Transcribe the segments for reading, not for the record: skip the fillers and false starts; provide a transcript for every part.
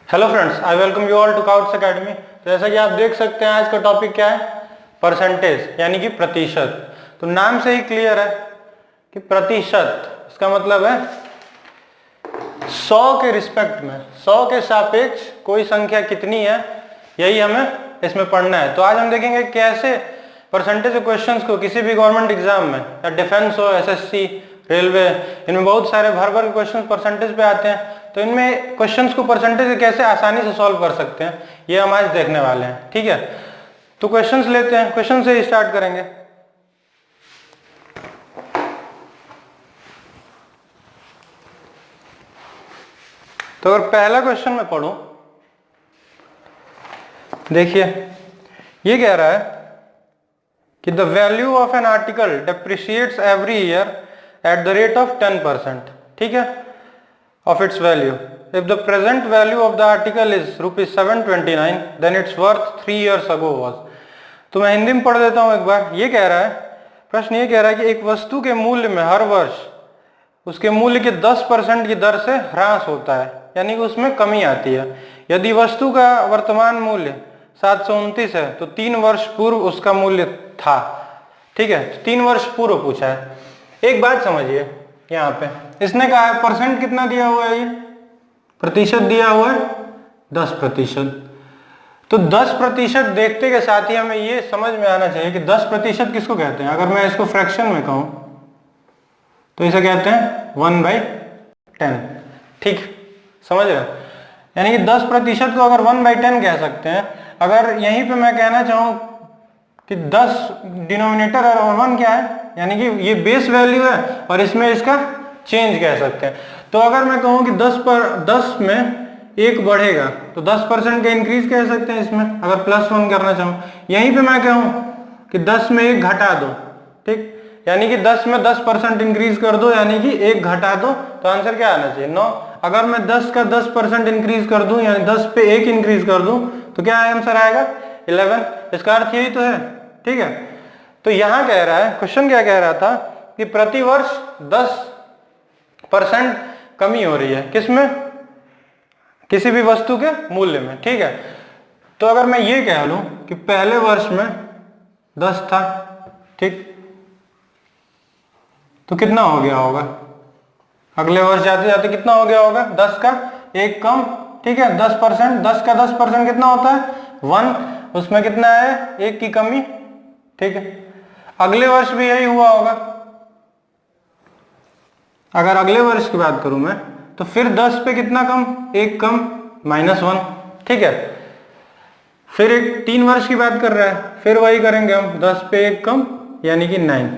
Hello friends, I welcome you all to काउट्स academy. तो जैसा कि आप देख सकते हैं, आज का टॉपिक क्या है? परसेंटेज, यानी कि प्रतिशत। तो नाम से ही क्लियर है कि प्रतिशत, इसका मतलब है 100 के रिस्पेक्ट में, 100 के सापेक्ष कोई संख्या कितनी है, यही हमें इसमें पढ़ना है। तो आज हम देखेंगे कैसे परसेंटेज क्वेश्चंस को किसी भी गवर्नमेंट एग्जाम में, या डिफेंस हो, एसएससी, रेलवे, इनमें बहुत सारे भर भर के क्वेश्चन परसेंटेज पे आते हैं। तो इनमें क्वेश्चंस को परसेंटेज कैसे आसानी से सॉल्व कर सकते हैं, ये हम आज देखने वाले हैं। ठीक है, तो क्वेश्चंस लेते हैं, क्वेश्चन से स्टार्ट करेंगे। तो अगर पहला क्वेश्चन मैं पढ़ूं, देखिए ये कह रहा है कि the value of an article depreciates every year at the rate of 10%, ठीक है, of its value. If the present value of the article is ₹729, then its worth 3 years ago was. तो मैं हिंदी में पढ़ देता हूं एक बार। ये कह रहा है, प्रश्न ये कह रहा है कि एक वस्तु के मूल्य में हर वर्ष उसके मूल्य के 10% की दर से ह्रास होता है, यानी कि उसमें कमी आती है। यदि वस्तु का वर्तमान मूल्य 729 है तो 3 वर्ष पूर्व उसका मूल्य था। ठीक है, तो 3 वर्ष पूर्व पूछा है। एक बात समझिए, यहाँ पे इसने कहा है परसेंट कितना दिया हुआ है, ये प्रतिशत दिया हुआ है 10%। तो 10% देखते के साथ ही हमें ये समझ में आना चाहिए कि 10% किसको कहते हैं। अगर मैं इसको फ्रैक्शन में कहूं तो इसे कहते हैं 1/10। ठीक, समझ रहे हो? यानी कि 10% को अगर 1/10 कह सकते हैं। अगर यहीं पे मैं कहना चाहूं कि 10 डिनोमिनेटर और 1 क्या है, यानी कि ये बेस वैल्यू है और इसमें इसका चेंज कह सकते हैं। तो अगर मैं कहूं कि 10 में 1 बढ़ेगा तो 10% का इंक्रीज कह सकते हैं इसमें, अगर +1 करना चाहूं। यहीं पे मैं कहूं कि 10 में 1 घटा दो, ठीक, यानी कि 10 में 10% इंक्रीज कर दो, यानी कि 1 घटा दो, तो आंसर क्या आना चाहिए? 9। अगर मैं 10 का 10% इंक्रीज कर दूं, यानी 10 पे 1 इंक्रीज कर दूं, तो क्या आंसर आएगा? 11। इसका अर्थ यही तो है। ठीक है, तो यहां कह रहा है, क्वेश्चन क्या कह रहा था कि प्रतिवर्ष 10% कमी हो रही है, किसमें? किसी भी वस्तु के मूल्य में। ठीक है, तो अगर मैं ये कह लूं कि पहले वर्ष में 10 था, ठीक, तो कितना हो गया होगा? अगले वर्ष जाते जाते कितना हो गया होगा? 10 का 1 कम, ठीक है, 10%, 10 का 10% कितना होता है? 1। उसमें कितना है? 1 की कमी। ठीक है, अगले वर्ष भी यही हुआ होगा। अगर अगले वर्ष की बात करूं मैं, तो फिर 10 पे कितना कम? 1 कम, -1। ठीक है, फिर एक 3 वर्ष की बात कर रहा है, फिर वही करेंगे हम, 10 पे 1 कम, यानी कि 9।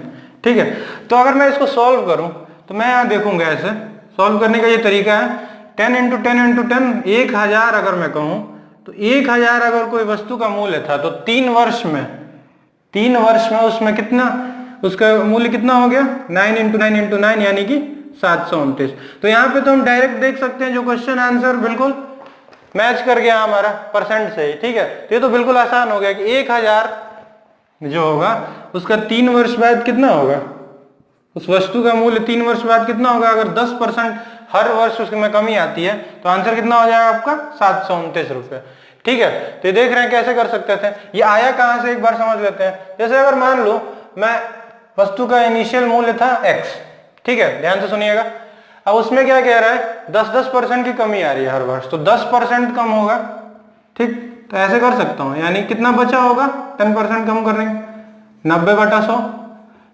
ठीक है, तो अगर मैं इसको सॉल्व करूं तो मैं यहां देखूंगा, ऐसे सॉल्व करने का ये तरीका है 10 × 10 × 10, 1000 अगर मैं कहूं तो 1000 अगर कोई वस्तु का मूल्य था तो 3 वर्ष में उसमें कितना, उसका मूल्य कितना हो गया? 9 × 9 × 9, यानी कि 729। तो यहाँ पे तो हम डायरेक्ट देख सकते हैं जो क्वेश्चन आंसर बिल्कुल मैच कर गया हमारा परसेंट से ही। ठीक है, तो ये तो बिल्कुल आसान हो गया कि 1000 जो होगा उसका 3 वर्ष बाद कितना होगा, उस वस्तु का मूल्य 3 वर्ष बाद कितना होगा? अगर 10% हर वर्ष उसमें कमी आती है तो आंसर कितना हो जाएगा आपका? 729 रुपए। ठीक है, तो ये देख रहे हैं कैसे कर सकते थे। ये आया कहां से, एक बार समझ लेते हैं। जैसे अगर मान लो मैं वस्तु का इनिशियल मूल्य था x, ठीक है, ध्यान से सुनिएगा। अब उसमें क्या कह रहा है? 10% की कमी आ रही है हर वर्ष, तो 10% कम होगा। ठीक, तो ऐसे कर सकता हूं, यानी कितना बचा होगा 10% कम करने, 90/100।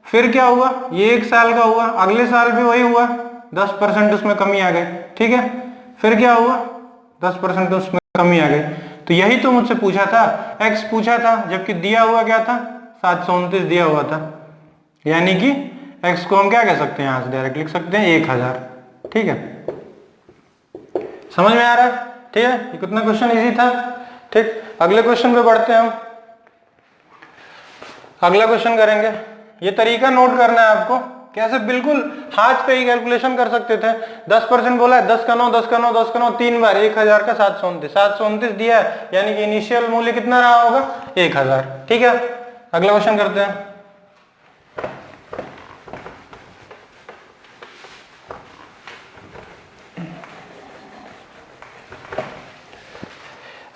फिर क्या हुआ? ये 1 साल का हुआ, अगले साल भी वही हुआ, 10% उसमें कमी आ गई। ठीक है, फिर क्या हुआ? 10% उसमें कमी आ गई। तो यही तो मुझसे पूछा था, x पूछा था, जबकि दिया हुआ क्या था? 729 दिया हुआ था, यानी कि x को हम क्या कह सकते हैं? यहां से डायरेक्ट लिख सकते हैं 1000। ठीक है, समझ में आ रहा है? ठीक है, ये कितना क्वेश्चन इजी था। ठीक, अगले क्वेश्चन पे बढ़ते हैं हम। अगला क्वेश्चन करेंगे, ये तरीका नोट करना है आपको, कैसे बिल्कुल हाथ पे ही कैलकुलेशन कर सकते थे। 10% बोला है, 10 का 9, 10 का 9, 10 का 9, 3 बार 1000 का 729 दिया है, यानी कि इनिशियल मूल्य कितना रहा होगा? 1000। ठीक है, अगला क्वेश्चन करते हैं।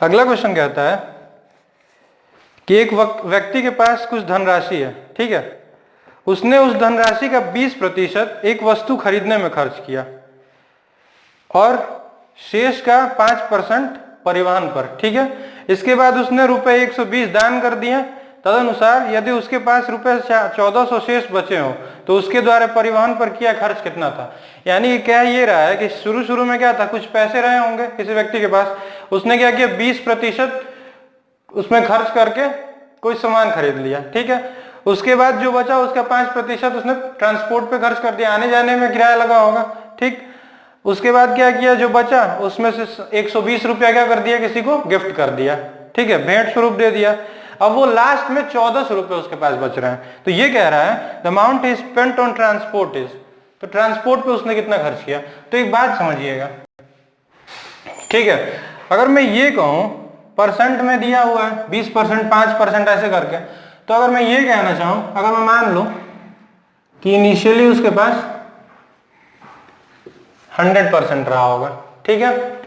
अगला क्वेश्चन कहता है कि एक व्यक्ति के पास कुछ धनराशि है, ठीक है, उसने उस धनराशि का 20% एक वस्तु खरीदने में खर्च किया और शेष का 5% परिवहन पर, ठीक है। इसके बाद उसने रुपए 120 दान कर दिए। तदनुसार यदि उसके पास रुपए 1400 शेष बचे हो तो उसके द्वारा परिवहन पर किया खर्च कितना था। यानी कह ये रहा है कि शुरू में क्या था, कुछ पैसे रहे होंगे किसी व्यक्ति के पास, उसने क्या किया 20% उसमें खर्च करके कोई सामान खरीद लिया, ठीक है। उसके बाद जो बचा उसका 5% उसने ट्रांसपोर्ट पे खर्च कर दिया, आने जाने में किराया लगा होगा, ठीक। उसके बाद क्या किया, जो बचा उसमें से 120 रुपया क्या कर दिया, किसी को गिफ्ट कर दिया, ठीक है, भेंट स्वरूप दे दिया। अब वो लास्ट में 1400 रुपए उसके पास बच रहे हैं। तो ये कह रहा है the amount is spent on transport is, तो ट्रांसपोर्ट पे उसने कितना खर्च किया। तो एक बात समझिएगा, ठीक है, अगर मैं ये कहूं परसेंट में दिया हुआ है 20%, 5% ऐसे करके, तो अगर मैं ये कहना चाहूं, अगर मैं मान लूं कि इनिशियली उसके पास 100% रहा होगा, ठीक है,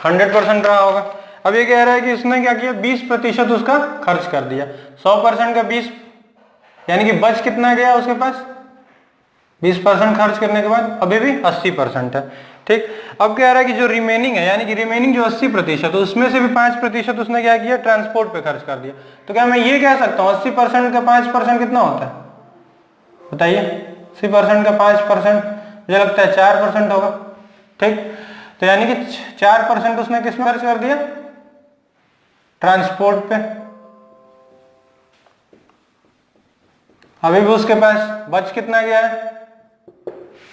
100% रहा होगा। अब ये कह रहा है कि इसने क्या किया, 20% उसका खर्च कर दिया। 100% का 20 यानी कि बच कितना गया उसके पास, 20% खर्च करने के बाद अभी भी 80% है, ठीक। अब कह रहा है कि जो रिमेनिंग है, यानी कि रिमेनिंग जो 80%, उसमें से भी 5% उसने क्या किया, ट्रांसपोर्ट पे खर्च कर दिया। तो क्या मैं ये कह सकता हूँ 80% का 5% कितना होता है, बताइए। 80% का 5% मुझे लगता है 4% होगा, ठीक। तो यानी कि 4% उसने किस में खर्च कर दिया, ट्रांसपोर्ट पे। अभी भी उसके पास बच कितना गया है,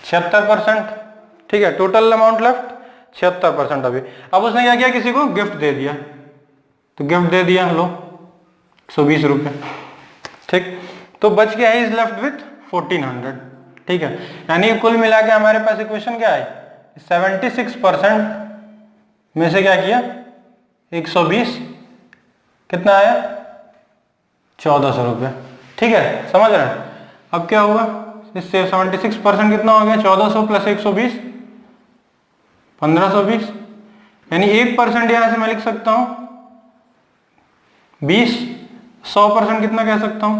76%, ठीक है। टोटल अमाउंट लेफ्ट 76% अभी। अब उसने क्या किया, किसी को गिफ्ट दे दिया, तो गिफ्ट दे दिया, लो 120 रुपए, ठीक। तो बच गया है इज लेफ्ट विथ 1400, ठीक है। यानी कुल मिला के हमारे पास इक्वेशन क्या है, 76% में से क्या किया, 120 कितना आया, 1400 रुपये, ठीक है, समझ रहे हैं। अब क्या हुआ, इससे 76% कितना हो गया, 1400 प्लस 120 1520, यानी 1% यहां से मैं लिख सकता हूं 20, 100% कितना कह सकता हूं,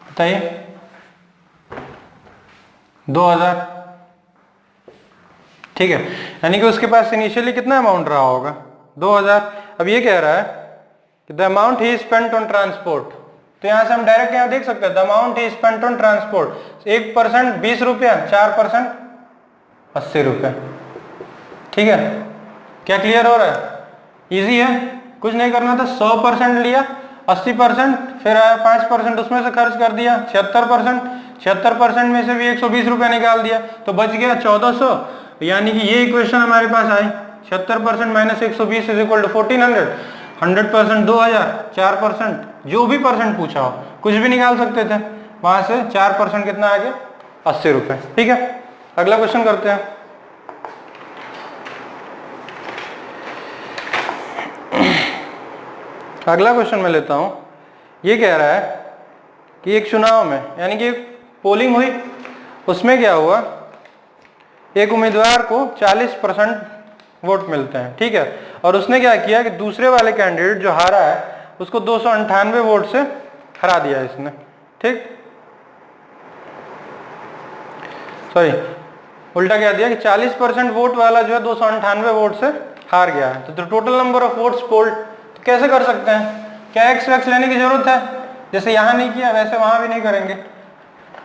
बताइए, 2000, ठीक है। यानी कि उसके पास इनिशियली कितना अमाउंट रहा होगा, 2000। अब ये कह रहा है कि the amount he spent on transport, तो यहां से हम डायरेक्ट यहां देख सकते हैं the amount he spent on transport, 1% 20 रुपया, 4% 80 रुपये, ठीक है। क्या क्लियर हो रहा है, इजी है, कुछ नहीं करना था। 100% लिया, 80%, फिर आया 5% उसमें से खर्च कर दिया, 76%, 76% में से भी 120 रुपया निकाल दिया, तो बच गया 1400। यानी कि ये इक्वेशन हमारे पास आई, 76% माइनस 120 इज इक्वल टू 1400, 100% 2000, 4% जो भी परसेंट पूछा हो कुछ भी निकाल सकते थे, वहां से 4% कितना आ गया, 80 रुपए, ठीक है। अगला क्वेश्चन करते हैं। अगला क्वेश्चन मैं लेता हूं, ये कह रहा है कि एक चुनाव में, यानी कि पोलिंग हुई, उसमें क्या हुआ, एक उम्मीदवार को 40% वोट मिलते हैं, ठीक है, और उसने क्या किया कि दूसरे वाले कैंडिडेट जो हारा है उसको 298 वोट से हरा दिया इसने, ठीक, सॉरी उल्टा क्या दिया कि 40% वोट वाला जो है 298 वोट से हार गया है। तो total number of votes polled कैसे कर सकते हैं, क्या एक्स वैक्स लेने की जरूरत है, जैसे यहां नहीं किया वैसे वहां भी नहीं करेंगे,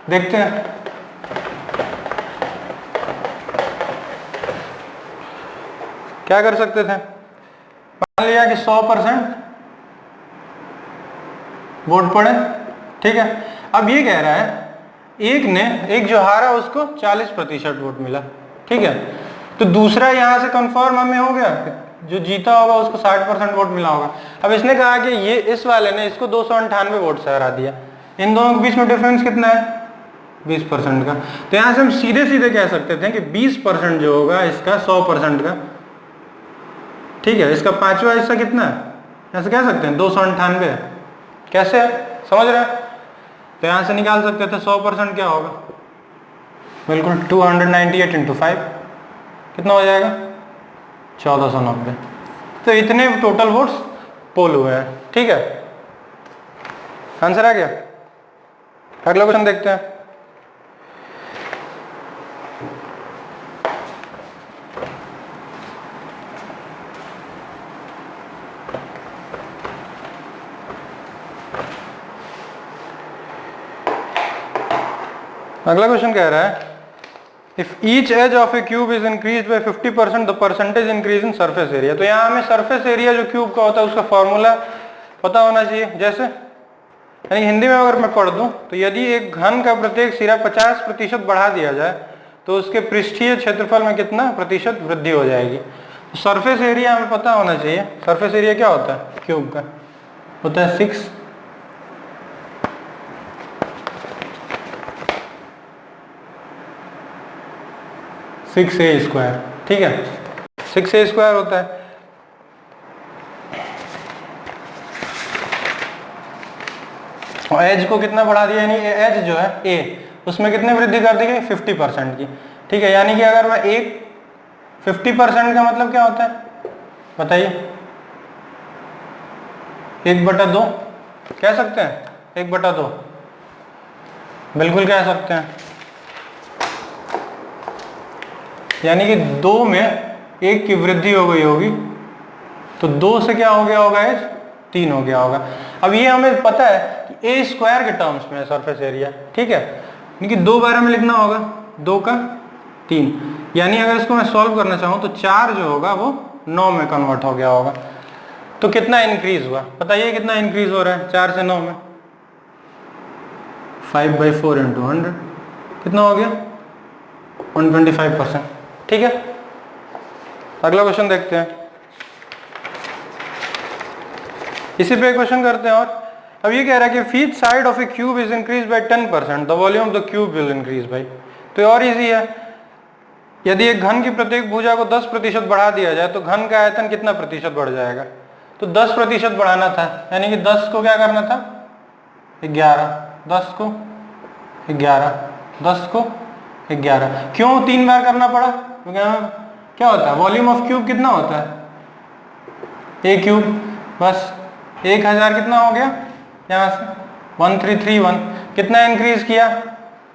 देखते हैं। क्या कर सकते थे, मान लिया कि 100% वोट पड़े, ठीक है। अब ये कह रहा है एक जो हारा उसको 40% वोट मिला, ठीक है, तो दूसरा यहां से कंफर्म हमें हो गया, जो जीता होगा उसको 60% वोट मिला होगा। अब इसने कहा कि ये इस वाले ने इसको 298 वोट से हरा दिया, इन दोनों के बीच में डिफरेंस कितना है, 20% का। तो यहां से हम सीधे सीधे कह सकते थे कि 20% जो होगा इसका 100% का, ठीक है, इसका 5वां हिस्सा कितना है, ऐसे कह सकते हैं 298, कैसे है, समझ रहे हैं। तो यहां से निकाल सकते थे 100% क्या होगा, बिल्कुल 298 इंटू 5 कितना हो जाएगा 1490। तो इतने टोटल वोट्स पोल हुए हैं। ठीक है, आंसर आ गया। अगला क्वेश्चन देखते हैं। अगला क्वेश्चन कह रहा है if each edge of a cube is increase by 50% the percentage increase in surface area. तो यहाँ हमें सरफेस एरिया जो क्यूब का होता है उसका फॉर्मूला पता होना चाहिए। जैसे यानी हिंदी में अगर मैं पढ़ दूं तो यदि एक घन का प्रत्येक सिरा 50% बढ़ा दिया जाए तो उसके पृष्ठीय क्षेत्रफल में कितना प्रतिशत वृद्धि हो जाएगी। तो सरफेस एरिया हमें पता होना चाहिए। सरफेस एरिया क्या होता है क्यूब का, होता है 6a स्क्वायर। ठीक है, 6a स्क्वायर होता है। और एज को कितना बढ़ा दिया, यानी एज जो है ए उसमें कितनी वृद्धि कर दी गई 50% की। ठीक है, यानी कि अगर मैं एक 50% का मतलब क्या होता है बताइए, 1/2 कह सकते हैं, 1/2 बिल्कुल कह सकते हैं। यानी कि 2 में 1 की वृद्धि हो गई होगी तो 2 से क्या हो गया होगा एज 3 हो गया होगा। अब ये हमें पता है कि ए स्क्वायर के टर्म्स में है सरफेस एरिया। ठीक है, यानी कि 2 बार में लिखना होगा 2 का 3, यानी अगर इसको मैं सॉल्व करना चाहूँ तो 4 जो होगा वो 9 में कन्वर्ट हो गया होगा। तो कितना इंक्रीज हुआ बताइए, कितना इंक्रीज हो रहा है 4 से 9 में, 5/4 इंटू 100 कितना हो गया 125%। ठीक है, अगला क्वेश्चन देखते हैं। इसी पे क्वेश्चन करते हैं। और अब ये कह रहा है कि each side of a cube is increase by 10% the volume of the cube will increase by. तो और इजी है, यदि एक घन की प्रत्येक भुजा को 10% बढ़ा दिया जाए तो घन का आयतन कितना प्रतिशत बढ़ जाएगा। तो 10% बढ़ाना था, यानी कि 10 को क्या करना था 11, 10 को 11, 10 को 11। क्यों 3 बार करना पड़ा, क्योंकि क्या होता है वॉल्यूम ऑफ क्यूब कितना होता है ए क्यूब, बस 1000 कितना हो गया यहाँ से 1331। कितना इंक्रीज किया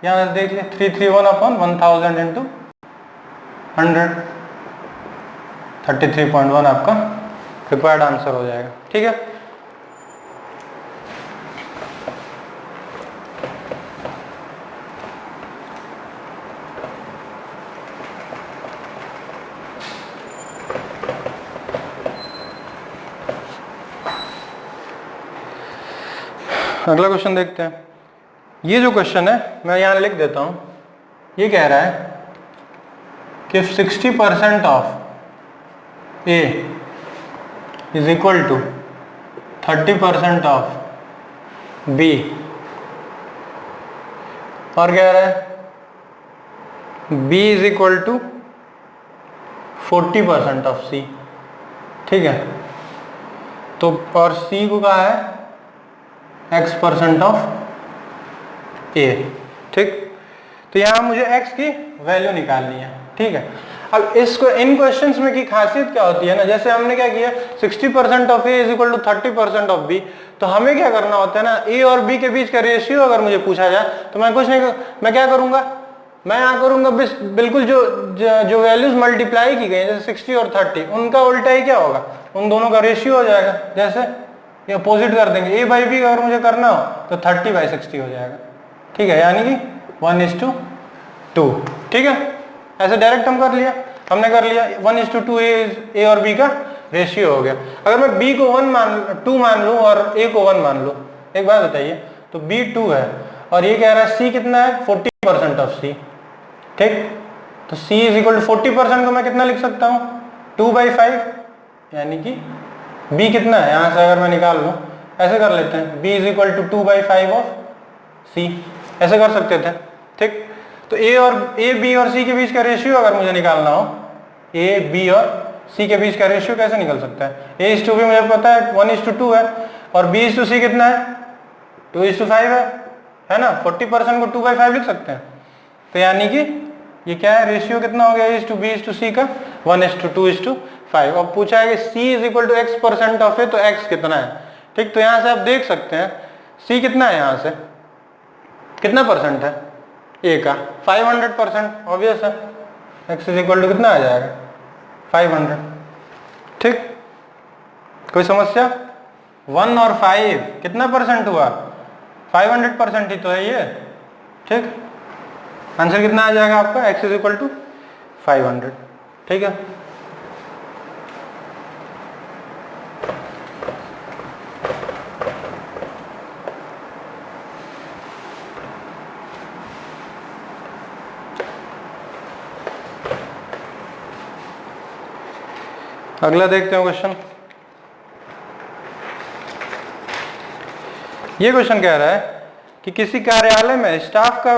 यहाँ से देख लिया 331 अपॉन 1000 इंटू 100, 33.1 आपका रिक्वायर्ड आंसर हो जाएगा। ठीक है, अगला क्वेश्चन देखते हैं। ये जो क्वेश्चन है मैं यहां लिख देता हूं। ये कह रहा है कि 60% of A is equal to 30% of B, और कह रहा है B is equal to 40% of C. ठीक है, तो और सी को कहा है x% ऑफ ए। ठीक, तो यहां मुझे x की वैल्यू निकालनी है। ठीक है, अब इसको इन क्वेश्चंस में की खासियत क्या होती है ना, जैसे हमने क्या किया 60% of A is equal to 30% of B, तो हमें क्या करना होता है ना ए और बी के बीच का रेशियो अगर मुझे पूछा जाए तो मैं कुछ नहीं, मैं क्या करूंगा, मैं यहाँ करूंगा बिल्कुल जो वैल्यूज मल्टीप्लाई की गई जैसे 60 और 30 उनका उल्टा ही क्या होगा, उन दोनों का रेशियो हो जाएगा। जैसे ये अपोजिट कर देंगे, ए बाई बी अगर मुझे करना हो तो 30/60 हो जाएगा। ठीक है, यानी कि 1:2। ठीक है, ऐसे डायरेक्ट हम कर लिया, हमने कर लिया 1:2 ए और बी का रेशियो हो गया। अगर मैं बी को 2 मान लूं और ए को 1 मान लूं, एक बात बताइए, तो बी 2 है और ये कह रहा है सी कितना है 40% ऑफ सी। ठीक, तो c इज इक्वल टू 40% को मैं कितना लिख सकता हूँ 2/5, यानी कि b कितना है यहां से अगर मैं निकाल लूं, ऐसे कर लेते हैं b is equal to 2/5 of c, ऐसे कर सकते थे। ठीक, तो a b और c के बीच का रेशियो अगर मुझे निकालना हो, a b और c के बीच का रेशियो कैसे निकल सकता है, a:2 भी मुझे पता है 1:2 है और b:c कितना है 2:5 है ना, 40% को 2/5 लिख सकते हैं, तो यानी कि ये क्या है, रेशियो कितना हो गया A/B/C का 1:2:5। अब पूछा है कि C is equal to X% of A, तो X कितना है। ठीक, तो यहाँ से आप देख सकते हैं C कितना है, यहाँ से कितना परसेंट है A का 500%, ऑब्वियस है। X इज इक्वल टू कितना आ जाएगा 500। ठीक, कोई समस्या। 1 और 5 कितना परसेंट हुआ, 500% ही तो है ये। ठीक, आंसर कितना आ जाएगा आपका, x इज इक्वल टू 500। ठीक है, अगला देखते हैं क्वेश्चन। ये क्वेश्चन कह रहा है कि किसी कार्यालय में स्टाफ का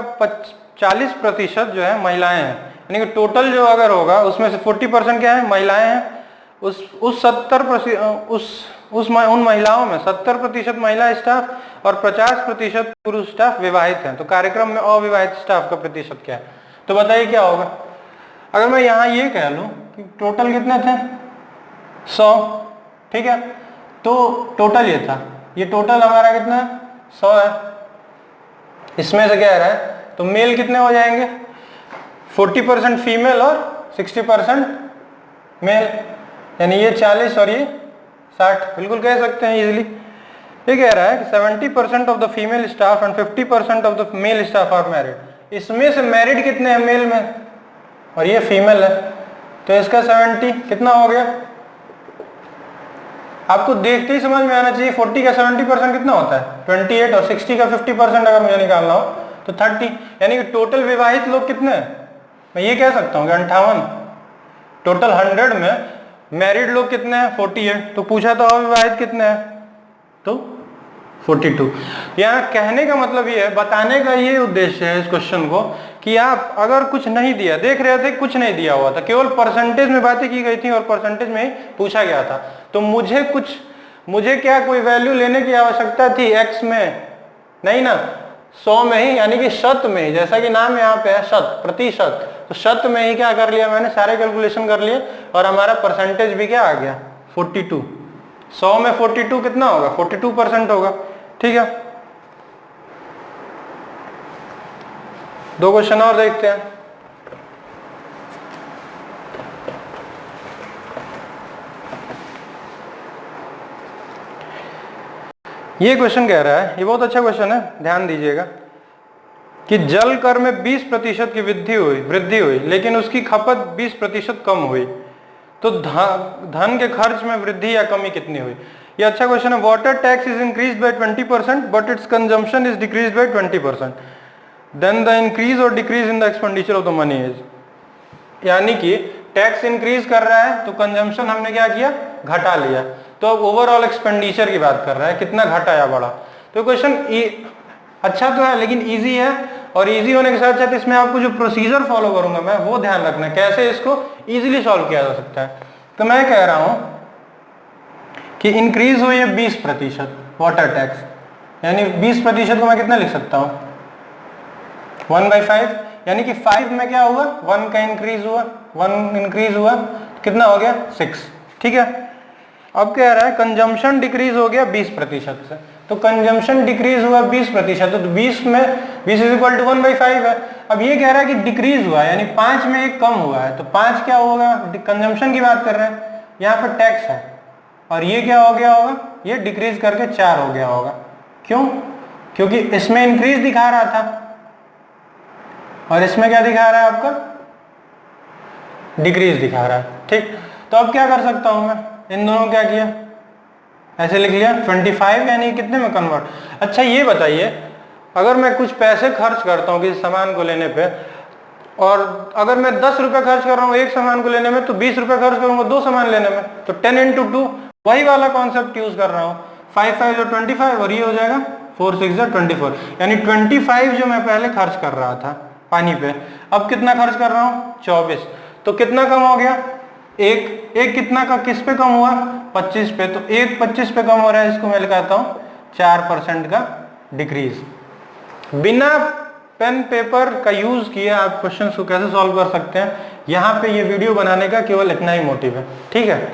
40% जो है महिलाएं हैं, यानी कि टोटल जो अगर होगा उसमें से 40% क्या है, महिलाएं हैं। उन महिलाओं में 70% महिला स्टाफ और 50% पुरुष स्टाफ विवाहित हैं। तो कार्यक्रम में अविवाहित स्टाफ का प्रतिशत क्या है, तो बताइए क्या होगा। अगर मैं यहाँ ये कह लूँ कि टोटल कितने थे 100, ठीक है, तो टोटल ये था, ये टोटल हमारा कितना है 100 है। इसमें से क्या कह रहा है, तो मेल कितने हो जाएंगे 40% फीमेल और 60% मेल, यानी ये 40 और ये 60, बिल्कुल कह सकते हैं इजीली। ये कह रहा है कि 70% of the female staff and 50% of the male staff are married. इसमें से मैरिड कितने हैं मेल में, और ये फीमेल है, तो इसका 70 कितना हो गया, आपको देखते ही समझ में आना चाहिए। 40 का 70% कितना होता है 28, और 60 का 50% अगर मुझे निकालना हो तो 30, यानी कि टोटल विवाहित लोग कितने हैं, मैं ये कह सकता हूँ कि 58। टोटल 100 में मैरिड लोग कितने हैं 48, तो पूछा तो अविवाहित कितने हैं, तो 42। यहाँ कहने का मतलब ये है, बताने का ये उद्देश्य है इस क्वेश्चन को कि आप अगर कुछ नहीं दिया, देख रहे थे कुछ नहीं दिया हुआ था, केवल परसेंटेज में बातें की गई थी और परसेंटेज में ही पूछा गया था, तो मुझे क्या कोई वैल्यू लेने की आवश्यकता थी x में, नहीं ना, 100 में ही, यानी कि शत में ही, जैसा कि नाम यहाँ पे है शत, प्रतिशत, तो शत में ही क्या कर लिया मैंने, सारे कैलकुलेशन कर लिए और हमारा परसेंटेज भी क्या आ गया 42। 100 में 42 कितना होगा 42% होगा। ठीक है, दो क्वेश्चन और देखते हैं। ये क्वेश्चन कह रहा है, ये बहुत अच्छा क्वेश्चन है, ध्यान दीजिएगा, कि जल कर में 20% की वृद्धि हुई लेकिन उसकी खपत 20% कम हुई, तो धन के खर्च में वृद्धि या कमी कितनी हुई। ये अच्छा क्वेश्चन है। Water tax is increase by 20% but its consumption is decrease by 20%, then the increase और decrease in the expenditure of the money is, यानी कि टैक्स इंक्रीज कर रहा है तो कंजम्पशन हमने क्या किया, घटा लिया, तो अब ओवरऑल एक्सपेंडिचर की बात कर रहा है, कितना घटा या बढ़ा। तो क्वेश्चन अच्छा तो है लेकिन इजी है, और इजी होने के साथ साथ इसमें आपको जो प्रोसीजर फॉलो करूंगा मैं वो ध्यान रखना, कैसे इसको इजीली सॉल्व किया जा सकता है। तो मैं कह रहा हूं कि इंक्रीज हुई है 20% वाटर टैक्स, यानी 20% को मैं कितना लिख सकता हूं 1/5, यानी कि 5 में क्या हुआ 1 का इंक्रीज हुआ, 1 इंक्रीज हुआ कितना हो गया 6। ठीक है, अब कह रहा है कंजम्पशन डिक्रीज हो गया 20% से, तो कंजम्पशन डिक्रीज हुआ 20%, तो 20 में 20 इज इक्वल टू 1/5 है। अब ये कह रहा है कि डिक्रीज हुआ, यानी 5 में एक कम हुआ है, तो 5 क्या होगा, कंजम्पशन की बात कर रहे हैं, यहाँ पर टैक्स है, और ये क्या हो गया होगा, ये डिक्रीज करके 4 हो गया होगा। क्यों, क्योंकि इसमें इंक्रीज दिखा रहा था और इसमें क्या दिखा रहा है आपका, डिक्रीज दिखा रहा है। ठीक, तो अब क्या कर सकता हूं मैं, इन दोनों क्या किया, ऐसे लिख लिया 25, यानी कितने में कन्वर्ट। अच्छा ये बताइए, अगर मैं कुछ पैसे खर्च करता हूँ किसी सामान को लेने पे, और अगर मैं 10 रुपए खर्च कर रहा हूँ एक सामान को लेने में, तो 20 रुपए खर्च करूंगा 2 सामान लेने में, तो 10 × 2 वही वाला कॉन्सेप्ट यूज कर रहा हूँ। 5 5 जो 25 और ये हो जाएगा 4 6 जो 24, यानी 25 जो मैं पहले खर्च कर रहा था पानी पे, अब कितना खर्च कर रहा हूँ 24, तो कितना कम हो गया, एक कितना का किस पे कम हुआ 25 पे, तो एक 25 पे कम हो रहा है, इसको मैं लिखाता हूँ 4% का डिक्रीज। बिना पेन पेपर का यूज किए आप क्वेश्चंस को कैसे सॉल्व कर सकते हैं, यहाँ पे ये वीडियो बनाने का केवल इतना ही मोटिव है, ठीक है।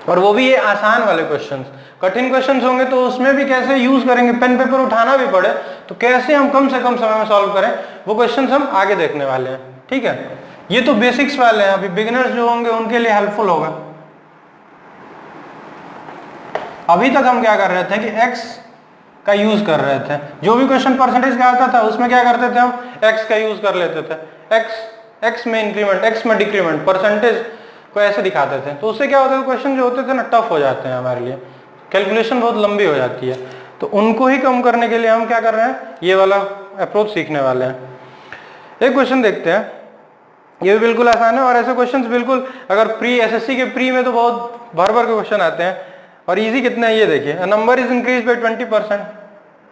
और वो भी ये आसान वाले क्वेश्चंस, कठिन क्वेश्चंस होंगे तो उसमें भी कैसे यूज करेंगे, पेन पेपर उठाना भी पड़े तो कैसे हम कम से कम समय में सॉल्व करें, वो क्वेश्चंस हम आगे देखने वाले हैं, ठीक है। ये तो बेसिक्स वाले हैं, अभी बिगिनर्स जो होंगे उनके लिए हेल्पफुल होगा। अभी तक हम क्या कर रहे थे कि x का यूज कर रहे थे, जो भी क्वेश्चन परसेंटेज का आता था उसमें क्या करते थे हम, x का यूज कर लेते थे, x में इंक्रीमेंट, x में डिक्रीमेंट, परसेंटेज को ऐसे दिखाते थे, तो उससे क्या होता है, क्वेश्चन जो होते थे ना टफ हो जाते हैं हमारे लिए, कैलकुलेशन बहुत लंबी हो जाती है, तो उनको ही कम करने के लिए हम क्या कर रहे हैं, ये वाला अप्रोच सीखने वाले हैं। एक क्वेश्चन देखते हैं, ये भी बिल्कुल आसान है, और ऐसे क्वेश्चंस बिल्कुल अगर प्री एसएससी के प्री में तो बहुत भर भर के क्वेश्चन आते हैं, और इजी कितने हैं ये देखिए, नंबर इज इंक्रीज बाय 20%,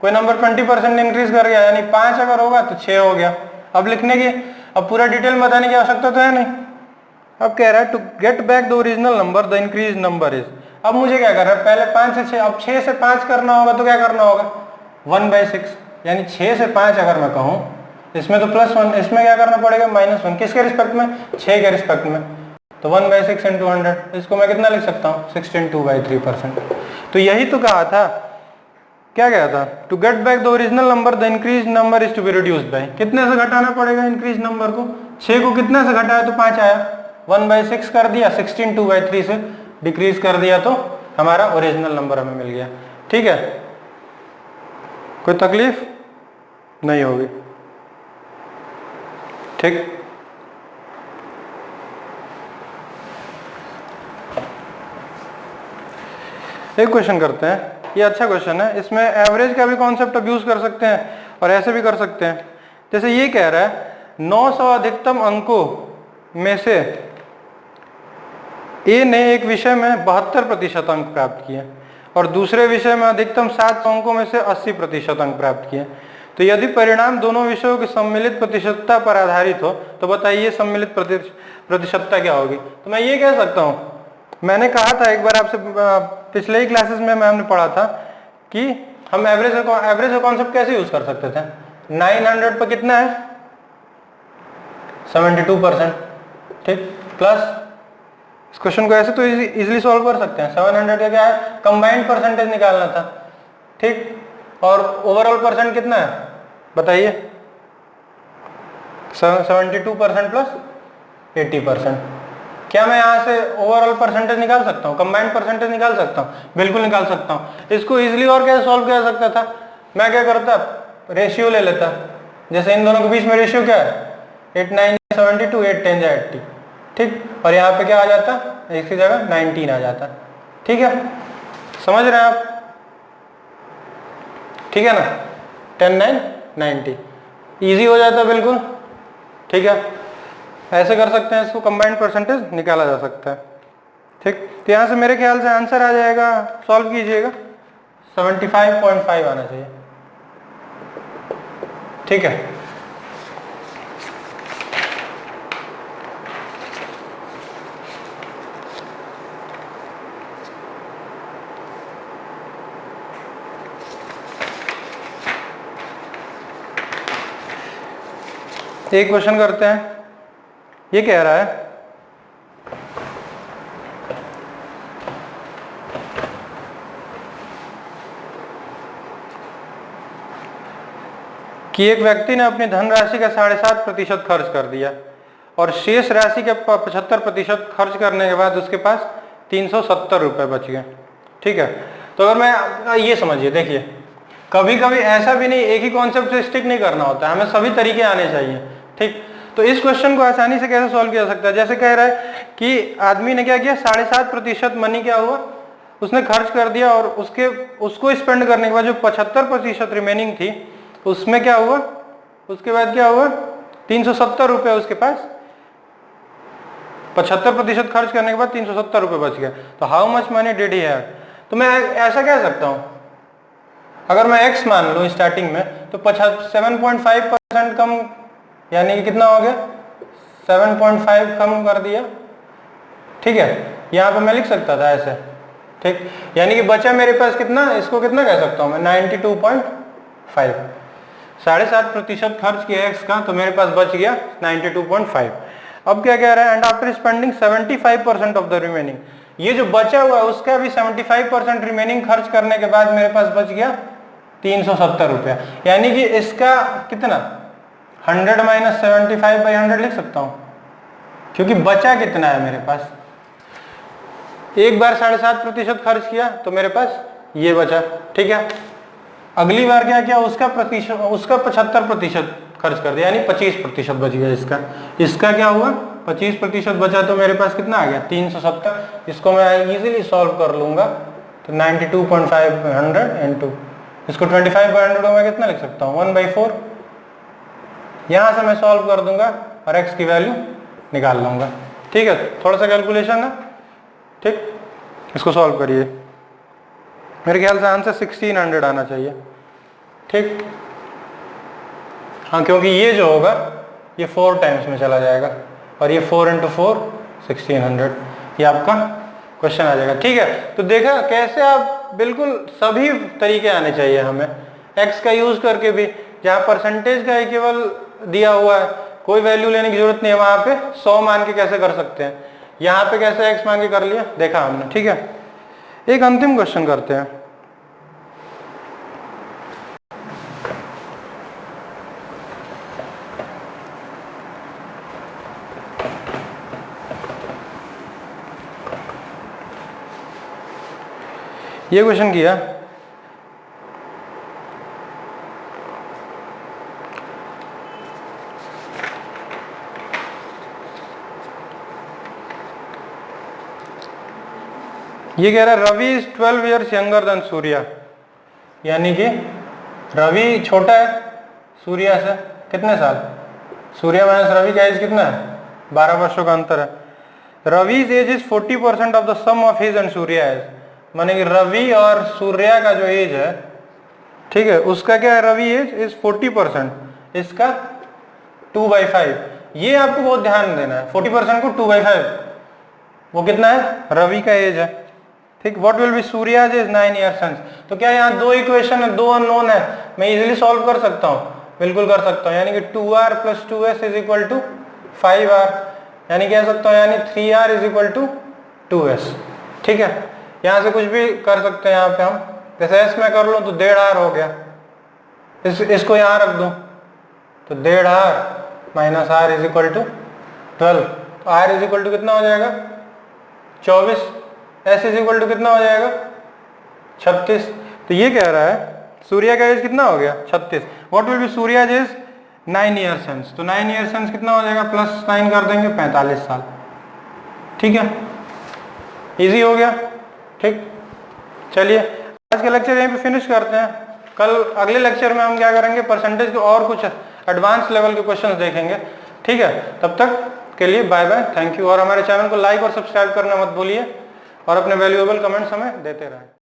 कोई नंबर 20% इंक्रीज कर गया, यानी 5 अगर होगा तो 6 हो गया। अब लिखने की, अब पूरा डिटेल बताने की आवश्यकता तो है नहीं, अब कह रहा है to get back the original number the increase number is, अब मुझे क्या करना है, पहले 5 से 6, अब 6 से 5 करना होगा तो क्या करना होगा, 1/6, यानी 6 से 5 अगर मैं कहूँ, इसमें तो +1, इसमें क्या करना पड़ेगा, -1, किसके रिस्पेक्ट में, 6 के रिस्पेक्ट में, तो 1/6 × 100, इसको मैं कितना लिख सकता हूँ, 16/2/3%। तो यही तो कहा था, क्या कहा था, to get back the original number the increase number is to be reduced by, कितने से घटाना पड़ेगा इंक्रीज नंबर को, 6 को कितने से घटाया तो 5 आया, 1/6 कर दिया, 16/2/3 से डिक्रीज कर दिया तो हमारा ओरिजिनल नंबर हमें मिल गया, ठीक है। कोई तकलीफ नहीं होगी, ठीक। एक क्वेश्चन करते हैं, ये अच्छा क्वेश्चन है, इसमें एवरेज का भी कॉन्सेप्ट अब यूज कर सकते हैं और ऐसे भी कर सकते हैं। जैसे ये कह रहा है 900 अधिकतम अंकों में से ए ने एक विषय में 72% अंक प्राप्त किए और दूसरे विषय में अधिकतम 700 अंकों में से 80% अंक प्राप्त किए, तो यदि परिणाम दोनों विषयों की सम्मिलित प्रतिशतता पर आधारित हो तो बताइए सम्मिलित प्रतिशतता क्या होगी। तो मैं ये कह सकता हूँ, मैंने कहा था एक बार आपसे, पिछले ही क्लासेस में मैम ने पढ़ा था कि हम एवरेज का कॉन्सेप्ट कैसे यूज कर सकते थे, 900 पर कितना है, 72%, ठीक, प्लस इस क्वेश्चन को ऐसे तो इजीली सॉल्व कर सकते हैं, 700 का क्या है, कंबाइंड परसेंटेज निकालना था, ठीक, और ओवरऑल परसेंट कितना है बताइए, 72% प्लस 80%। क्या मैं यहाँ से ओवरऑल परसेंटेज निकाल सकता हूँ, कंबाइंड परसेंटेज निकाल सकता हूँ, बिल्कुल निकाल सकता हूँ। इसको इजीली और कैसे सॉल्व किया सकता था, मैं क्या करता, रेशियो ले लेता, जैसे इन दोनों के बीच में रेशियो क्या है, 8 9 72, 8 10 80, ठीक, और यहाँ पे क्या आ जाता, इसकी जगह 19 आ जाता, ठीक है, समझ रहे हैं आप, ठीक है ना, 10 9 90, इजी हो जाता बिल्कुल, ठीक है, ऐसे कर सकते हैं, इसको कंबाइंड परसेंटेज निकाला जा सकता है, ठीक। तो यहाँ से मेरे ख्याल से आंसर आ जाएगा, सॉल्व कीजिएगा, 75.5 आना चाहिए, ठीक है। एक क्वेश्चन करते हैं, ये कह रहा है कि एक व्यक्ति ने अपनी धनराशि का 7.5% खर्च कर दिया और शेष राशि के 75% खर्च करने के बाद उसके पास 370 रुपये बच गए, ठीक है। तो अगर मैं ये समझिए, देखिए कभी कभी ऐसा भी नहीं, एक ही कॉन्सेप्ट से स्टिक नहीं करना होता है, हमें सभी तरीके आने चाहिए, ठीक। तो इस क्वेश्चन को आसानी से कैसे सॉल्व किया जा सकता है, जैसे कह रहा है कि आदमी ने क्या किया, 7.5% मनी क्या हुआ, उसने खर्च कर दिया और उसको स्पेंड करने के बाद जो 75% रिमेनिंग थी उसमें क्या हुआ, उसके बाद क्या हुआ, 370 रुपये उसके पास, 75% खर्च करने के बाद 370 रुपये बच गया। तो how much money did he have, तो मैं ऐसा कह सकता हूं, अगर मैं x मान लूं स्टार्टिंग में, तो 7.5% कम, यानी कि कितना हो गया, 7.5 कम कर दिया, ठीक है। यहाँ पे मैं लिख सकता था ऐसे, ठीक, यानी कि बचा मेरे पास कितना, इसको कितना कह सकता हूँ मैं, 92.5। 7.5% खर्च किया एक्स का, तो मेरे पास बच गया 92.5। अब क्या कह रहा है, and after spending 75% of the remaining, ये जो बचा हुआ है उसका भी 75% रिमेनिंग खर्च करने के बाद मेरे पास बच गया 370 रुपया। यानी कि इसका कितना 100 माइनस 75/100 लिख सकता हूं, क्योंकि बचा कितना है मेरे पास, एक बार 7.5% खर्च किया तो मेरे पास ये बचा। ठीक है, अगली बार क्या किया, उसका 75% खर्च कर दिया, यानी 25% बच गया इसका। इसका क्या हुआ, 25% बचा, तो मेरे पास कितना आ गया 370। इसको मैं इजीली सॉल्व कर लूंगा, तो 92.5 इंटू इसको 25/100 में कितना लिख सकता हूँ 1/4। यहां से मैं सॉल्व कर दूंगा और x की वैल्यू निकाल लूंगा। ठीक है, थोड़ा सा कैलकुलेशन है। ठीक, इसको सॉल्व करिए, मेरे ख्याल से आंसर 1600 आना चाहिए। ठीक, हाँ, क्योंकि ये जो होगा ये 4 टाइम्स में चला जाएगा और ये 4 × 4 1600, ये आपका क्वेश्चन आ जाएगा। ठीक है, तो देखा कैसे आप बिल्कुल सभी तरीके आने चाहिए हमें, x का यूज करके भी, जहाँ परसेंटेज का इक्वल दिया हुआ है कोई वैल्यू लेने की जरूरत नहीं है, वहां पे 100 मान के कैसे कर सकते हैं, यहाँ पे कैसे x मान के कर लिया, देखा हमने। ठीक है, एक अंतिम क्वेश्चन करते हैं। ये क्वेश्चन किया, ये कह रहा है Ravi is 12 years younger than Surya, यानी कि रवि छोटा है सूर्या से कितने साल, सूर्या माइनस रवि का एज कितना है 12 वर्षों का अंतर है। रवि's age is 40% of the sum of his and Surya age, माने कि रवि और सूर्या का जो एज है, ठीक है, उसका क्या है, रवि एज इज 40%, इसका 2/5। ये आपको बहुत ध्यान देना है, 40% को 2/5 वो कितना है, रवि का एज है। ठीक, what will be Surya's age 9 years hence. तो क्या यहाँ दो इक्वेशन है, दो अननोन है, मैं इजीली सॉल्व कर सकता हूँ, बिल्कुल कर सकता हूँ, यानी कि 2r + 2s = 5r, यानी कह सकता हूँ यानी 3r = 2s। ठीक है, यहाँ से कुछ भी कर सकते हैं, यहाँ पे हम जैसे s में कर लो तो 1.5r हो गया, इसको यहाँ रख दूं तो 1.5r - r = 12, r कितना हो जाएगा 24, s कितना हो जाएगा 36। तो ये कह रहा है सूर्या का एज कितना हो गया 36। What will be Surya age 9 years hence, तो 9 ईयर्स हंस कितना हो जाएगा, +9 कर देंगे 45 साल। ठीक है, इजी हो गया। ठीक, चलिए आज का लेक्चर यहीं पे फिनिश करते हैं। कल अगले लेक्चर में हम क्या करेंगे, परसेंटेज के और कुछ एडवांस लेवल के क्वेश्चंस देखेंगे। ठीक है, तब तक के लिए बाय बाय, थैंक यू। और हमारे चैनल को लाइक और सब्सक्राइब करना मत भूलिए और अपने वैल्यूएबल कमेंट्स हमें देते रहें।